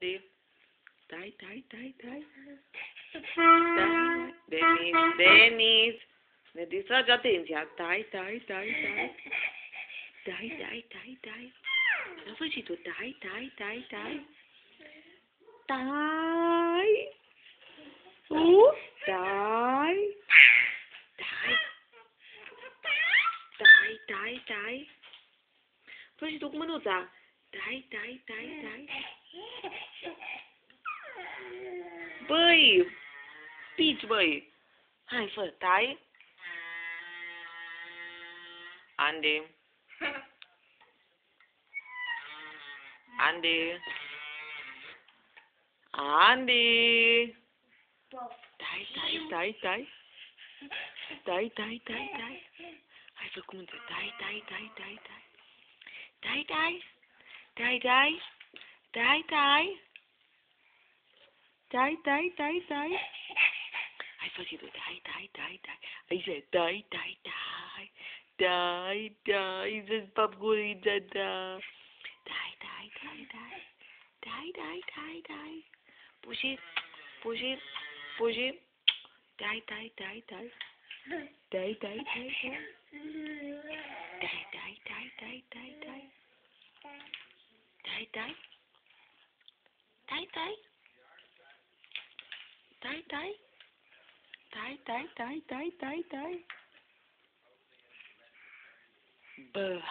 Đi. Tay, tay, tay, tay. Denis, Denis. Ne distragi atenția. Tai, tai, tai, tai. Tai, tai, tai, tai. Ce-a făcut tu? Tai, tai, tai, tai. Tai. Tai. Tai. Tai, tai, tai. Fă și tu cu mânuța. Tai, tai, tai, tai. Băi! Pici, băi! Hai, fă, tai. Andy. Andy. Andy. Tai, tai, tai, tai. Tai, tai, tai, tai. Hai, fă cum între. Tai, tai, tai, tai, tai. Tai, tai. Tai, tai. Tai, tai. Tai, tai, tai, tai. Hai, fă și tu. Tai, tai, tai, tai. Aici, tai, tai, tai. Tai, tai, să-ți pap gurița ta. Tai, tai, tai, tai. Tai, tai, tai, tai. Puși, puși, puși. Tai, tai, tai, tai. Tai, tai, tai, tai. Tai, tai, tai, tai, tai, tai. Tai, tai. Tai, tai. Tai, tai. Tai, tai, tai, tai, tai, tai. Bă.